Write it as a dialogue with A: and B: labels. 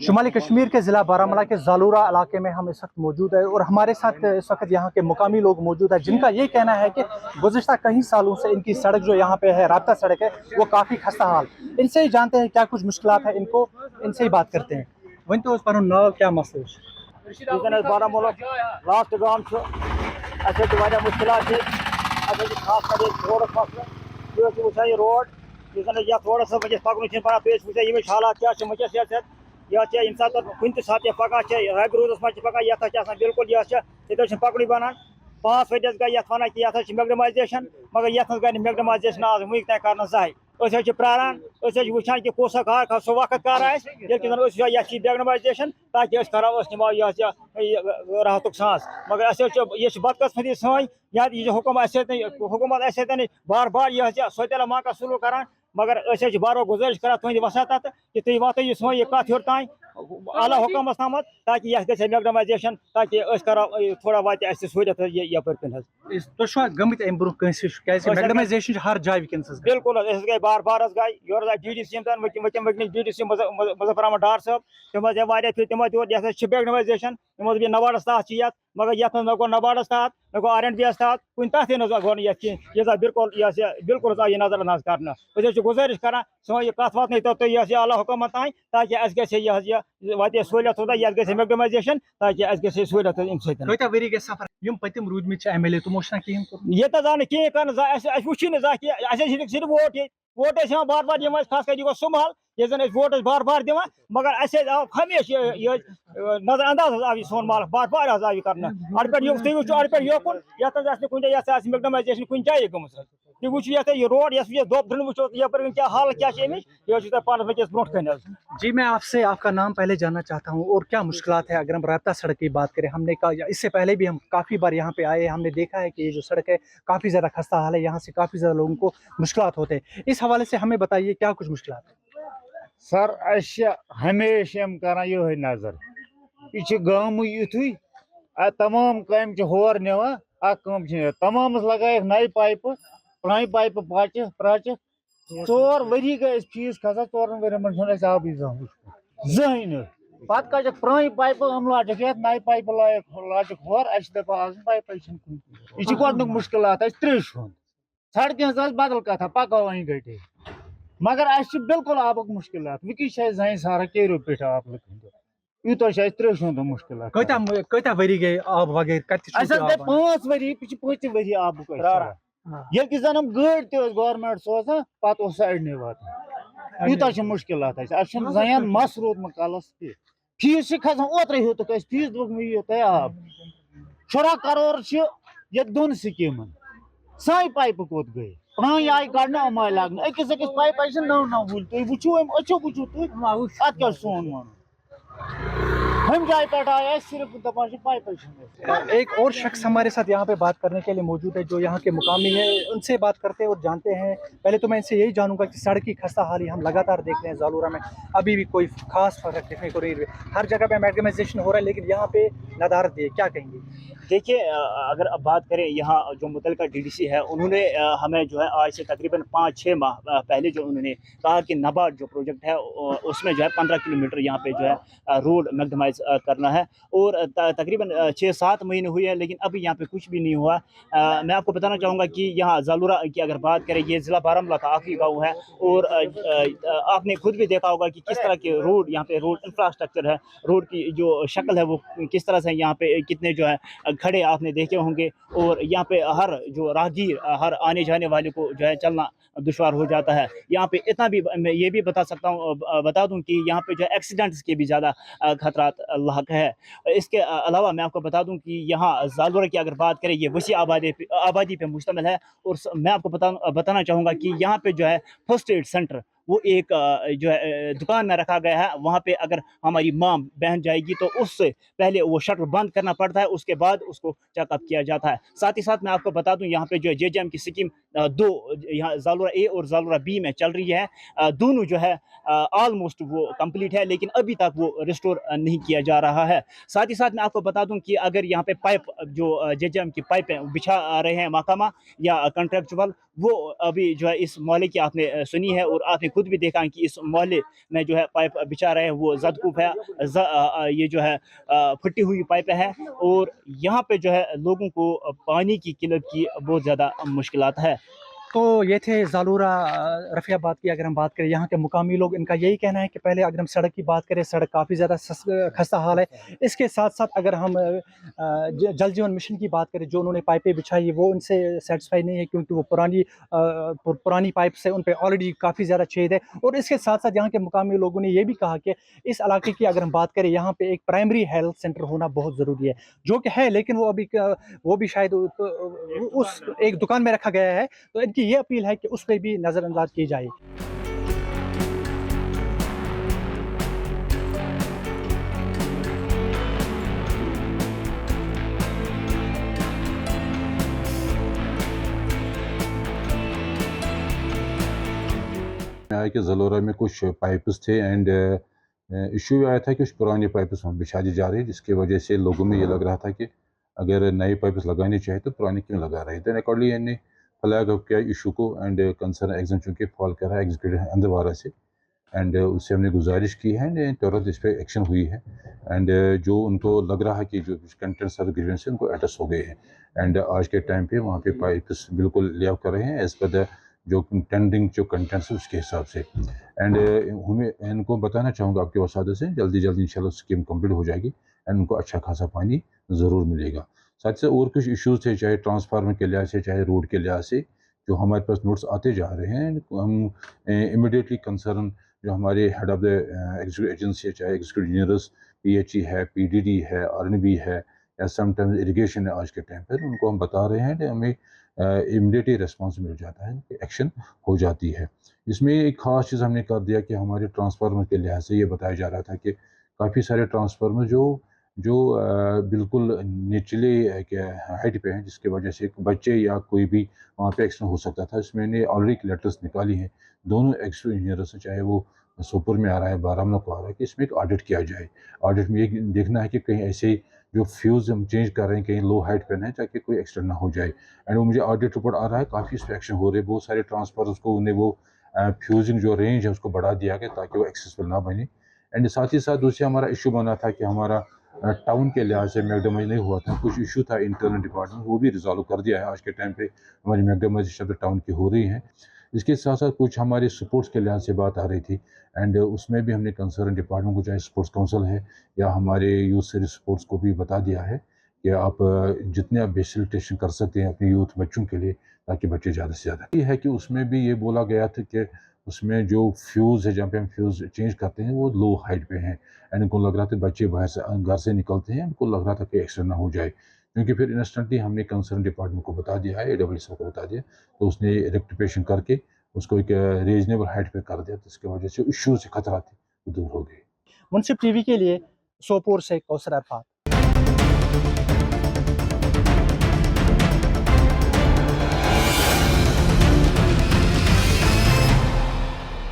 A: शुमाली कश्मीर के ज़िला बारामूला के ज़ालूरा इलाके में हम इस वक्त मौजूद है और हमारे साथ इस वक्त यहाँ के मुकामी लोग मौजूद है जिनका ये कहना है कि गुज़िश्ता कई सालों से इनकी सड़क जो यहाँ पे है राब्ता सड़क है वो काफ़ी खस्ता हाल। इनसे ही जानते हैं क्या कुछ मुश्किलात है इनको, इनसे ही बात करते हैं। वन तो पर नाव क्या मसला
B: बारामूला लास्ट गांव मुश्किल खास कर रोड मसला रोड या थोड़ा सा वजह पकन पा पेश वो हालात क्या वजह यह इन कुन सात पकान रब रूदस मज पकान ये बिल्कुल ये पकड़ बनान 5 व गई वन कि ये मैगडमाइजेशन मगर ये गई मैगडमाइजेशन आज वुक तक कर जाए प्रारान वुचान कि कौस कार सह वक्त कर मैगडमाइजेशन ताकि नमो राहत सांस मगर यह बदकस्मती सन यह हुकूमत बार बार यह सोतला माका सलूक करान मगर बारो गुजारिश कर तुंद वसात कि तुम वात सो यह कत हर तान आला हुकूमत तम ताकि यह गई मैगडमाइजेशन ताकि थोड़ा वात सहूलियत
A: तुम गमित अम ब्रो मैगडमाइजेशन हर जाए
B: बिल्कुल गई बार बार गई your DDC DDC Muzaffar Ahmad Dar sahab तम फिर तमो दिस मैगडमाइजेशन तमो नबार्डस तहत मगर ये न गो नबार्डस तहत न गो R&B तहत कुन तहत गो यह बिल्कुल बिल्कुल आव यह नजर अंदाज कर गुजारिश कर सो यह कत वात तुम आला हुकूमत तान ताकि वात सहूलियत यह गई मैगडमाइजेशन ताकि गई सहूलियत
A: वरी गए सफर पतिम रूदमित MLA तमो
B: ये आव कहें कर वुची सिर्फ वोट बार बार खास कर सुमहल ये जन वोट बार बार दिवान मगर आव हमेशा नजर अंदाज आव सोन माल बार बार आव कर अड़ पे वो अड़ पे योकुन ये कुछ मैगडमाइजेशन कुछ जाए गम तुम वो ये रोड दोप धन वो यपर क्या हाल क्या यह पान वस ब्रो कन।
A: जी मैं आपसे आपका नाम पहले जानना चाहता हूँ और क्या मुश्किलात है अगर हम राब्ता सड़क की बात करें। हमने कहा इससे पहले भी हम काफ़ी बार यहाँ पे आए, हमने देखा है कि ये जो सड़क है काफ़ी ज़्यादा खस्ता हाल है, यहाँ से काफ़ी ज़्यादा लोगों को मुश्किलात होते हैं। इस हवाले से हमें बताइए क्या कुछ मुश्किलात है।
C: सर हमेशा कर ये नजर यह गाम युथु तमाम काम होर नवान तमाम लगे नई पाइप पुरानी पाइप प्राच 4 वरी गए फीस खसान 4 वन आबी जहन पे कह पुरानी पाइप हम लाजक ये नई पाइप लाजक होर आज पाइप यह गोक मुश्किल त्रिश सड़क बदल कथा पको वहीं गटे मगर बिल्कुल आबक मुश्किल वकी जन सारा केरो पे आप यूत त्रिश मुश्किल
A: कत वरी गए आब वगैरह
C: 5 वरी 5 वरी आबक ये जन हम गाड़ी गवर्नमेंट सोजान पे अड़ने वात यूत मुश्किल जन मस रोदम कलस फीस खसान ओत्र हेतुक फीस दियो तय आब 14 करोड़ ये दोन स्कीमन साई पाइप कोत गई पुरानी आई कड़न अम आई लाग अकिस पाइप नव वुल तुम वो अच्छो वो तुम अत सोन वन हम जाए पे आए सिर्फ दपान पाइप।
A: एक और शख्स हमारे साथ यहाँ पे बात करने के लिए मौजूद है जो यहाँ के मुकामी है, उनसे बात करते हैं और जानते हैं। पहले तो मैं इनसे यही जानूंगा कि सड़क की खस्ता हाली हम लगातार देख रहे हैं ज़ालूरा में अभी भी कोई खास फर्क देखने को नहीं रहा, हर जगह पे मैगडमाइजेशन हो रहा है लेकिन यहाँ पे नदारत है, क्या कहेंगे?
B: देखिए अगर अब बात करें यहाँ जो मुतलका DDC है उन्होंने हमें जो है आज से तकरीबन 5-6 माह पहले जो उन्होंने कहा कि नाबार्ड जो प्रोजेक्ट है उसमें जो है 15 किलोमीटर यहाँ पे जो है रोड मैगडमाइज करना है और तकरीबन 6-7 महीने हुए हैं लेकिन अभी यहाँ पे कुछ भी नहीं हुआ। मैं आपको बताना चाहूँगा कि यहाँ ज़ालूरा की अगर बात करें ये ज़िला बारामूला का आखिरी गाँव है और आपने खुद भी देखा होगा कि किस तरह के रोड यहाँ पे रोड इंफ्रास्ट्रक्चर है, रोड की जो शक्ल है वो किस तरह से यहाँ पे कितने जो है खड़े आपने देखे होंगे और यहाँ पे हर जो राहगीर हर आने जाने वाले को जो है चलना दुश्वार हो जाता है। यहाँ पे इतना भी मैं ये भी बता दूं कि यहाँ पे जो एक्सीडेंट्स के भी ज़्यादा खतरात लाक है। इसके अलावा मैं आपको बता दूं कि यहाँ ज़ालूरा की अगर बात करें ये वसी आबादी पे मुश्तमिल है और मैं आपको बताना चाहूँगा कि यहाँ पे जो है फर्स्ट एड सेंटर वो एक जो है दुकान में रखा गया है। वहाँ पे अगर हमारी माँ बहन जाएगी तो उससे पहले वो शटर बंद करना पड़ता है, उसके बाद उसको चेकअप किया जाता है। साथ ही साथ मैं आपको बता दूं यहाँ पे जो है JJM की स्कीम 2 यहाँ ज़ालूरा A और ज़ालूरा B में चल रही है। दोनों जो है ऑलमोस्ट वो कंप्लीट है लेकिन अभी तक वो रिस्टोर नहीं किया जा रहा है। साथ ही साथ मैं आपको बता दूं कि अगर यहाँ पे पाइप जो JJM की पाइपें बिछा रहे हैं महकमा या कॉन्ट्रैक्चुअल वो अभी जो है इस मोहल्ले की आपने सुनी है और आपने खुद भी देखा कि इस मोहल्ले में जो है पाइप बिछा रहे हैं वो ज़दकूफ है, ये जो है फटी हुई पाइप है, और यहाँ पे जो है लोगों को पानी की किल्लत की बहुत ज़्यादा मुश्किलात है।
A: तो ये थे ज़ालूरा रफ़ियाबाद की अगर हम बात करें यहाँ के मुकामी लोग, इनका यही कहना है कि पहले अगर हम सड़क की बात करें, सड़क काफ़ी ज़्यादा खस्ता हाल है। इसके साथ-साथ अगर हम जल जीवन मिशन की बात करें, जो उन्होंने पाइपें बिछाई वो उनसे सैटिस्फाई नहीं है, क्योंकि वो पुरानी पाइप से उन पे ऑलरेडी काफ़ी ज़्यादा छेद है। और इसके साथ-साथ यहाँ के मुकामी लोगों ने ये भी कहा कि इस इलाके की अगर हम बात करें, यहाँ पे एक प्राइमरी हेल्थ सेंटर होना बहुत ज़रूरी है, जो कि है, लेकिन वो भी शायद उस एक दुकान में रखा गया है। तो इनकी ये अपील है कि उस पे भी नज़रअंदाज की जाए।
D: आया कि ज़लोरा में कुछ पाइप्स थे एंड इशू आया था कि कुछ पुरानी पाइप्स वहाँ बिछा दी जा रही है, जिसकी वजह से लोगों में ये लग रहा था कि अगर नई पाइप्स लगानी चाहिए तो पुरानी क्यों लगा रहे थे। अकॉर्डिंगली ने फ्लैग अप किया इशू को एंड कंसर्न एग्जाम चूँकि फॉल कर रहा है एग्जीक्यूटिव अंदरवारा से, एंड उससे हमने गुजारिश की है एंड तुरंत इस पर एक्शन हुई है। एंड जो उनको लग रहा है कि जो कंटेंट्स ऑफ ग्रीवेंस है उनको एड्रेस हो गए हैं, एंड आज के टाइम पे वहाँ पे पाइप्स बिल्कुल ले आउट कर रहे हैं एज़ पर द जो टेंडिंग जो कंटेंट्स है उसके हिसाब से। एंड हमें इनको बताना चाहूँगा आपके वसादे से जल्दी इंशाल्लाह स्कीम कंप्लीट हो जाएगी एंड उनको अच्छा खासा पानी ज़रूर मिलेगा। साथ से और कुछ इश्यूज़ थे, चाहे ट्रांसफार्मर के लिहाज से चाहे रोड के लिहाज से, जो हमारे पास नोट्स आते जा रहे हैं। हम इमीडिएटली कंसर्न जो हमारे head of the executive agency है, चाहे एग्जीक्यूटिव इंजीनियर्स पीएचई है, पीडीडी है, आरएनबी है या समटाइम्स इरिगेशन है, आज के टाइम पर उनको हम बता रहे हैं कि हमें इमीडिएटली रिस्पॉन्स मिल जाता है, एक्शन हो जाती है। इसमें एक ख़ास चीज़ हमने कर दिया कि हमारे ट्रांसफार्मर के लिहाज से ये बताया जा रहा था कि काफ़ी सारे ट्रांसफार्मर जो बिल्कुल निचले हाइट पे हैं, जिसकी वजह से बच्चे या कोई भी वहाँ पे एक्सीडेंट हो सकता था। इसमें मैंने ऑलरेडी लेटर्स निकाली हैं दोनों एक्सट्रा इंजीनियर से, चाहे वो सोपुर में आ रहा है, बारामूला को आ रहा है, कि इसमें एक ऑडिट किया जाए। ऑडिट में ये देखना है कि कहीं ऐसे जो फ्यूज़ हम चेंज कर रहे हैं कहीं लो हाइट पे ना है, ताकि कोई एक्सीडेंट ना हो जाए। एंड वो मुझे ऑडिट रिपोर्ट आ रहा है, काफ़ी इस पर एक्शन हो रहे हैं। बहुत सारे ट्रांसफार्मर्स को उन्हें वो फ्यूजिंग जो रेंज है उसको बढ़ा दिया गया ताकि वो एक्सेसिबल ना बने। एंड साथ ही साथ दूसरा हमारा इशू बना था कि हमारा टाउन के लिहाज से मैकडमज नहीं हुआ था, कुछ इशू था इंटरनल डिपार्टमेंट, वो भी रिजॉल्व कर दिया है। आज के टाइम पे हमारी मैकडमज शब्द टाउन की हो रही हैं। इसके साथ साथ कुछ हमारे स्पोर्ट्स के लिहाज से बात आ रही थी, एंड उसमें भी हमने कंसर्न डिपार्टमेंट को, चाहे स्पोर्ट्स काउंसिल है या हमारे यूथ सर्विस स्पोर्ट्स को भी बता दिया है कि आप जितने आप फैसिलिटेशन कर सकते हैं अपने यूथ बच्चों के लिए, ताकि बच्चे ज़्यादा से ज़्यादा। ये है कि उसमें भी ये बोला गया था कि उसमें जो फ्यूज़ है, जहाँ पे हम फ्यूज़ चेंज करते हैं, वो लो हाइट पे हैं, एंड उनको लग रहा था बच्चे बाहर से घर से निकलते हैं, उनको लग रहा था कि एक्सीडेंट ना हो जाए, क्योंकि फिर इंस्टेंटली हमने कंसर्न डिपार्टमेंट को बता दिया है, AWS को बता दिया, तो उसने रेक्टिफिकेशन करके उसको एक रीजनेबल हाइट पे कर दिया, तो इसकी वजह से इश्यूज से खतरा थे वो दूर हो गए।
A: मुंसिफ टीवी के लिए सोपोर से कौसर अरफात।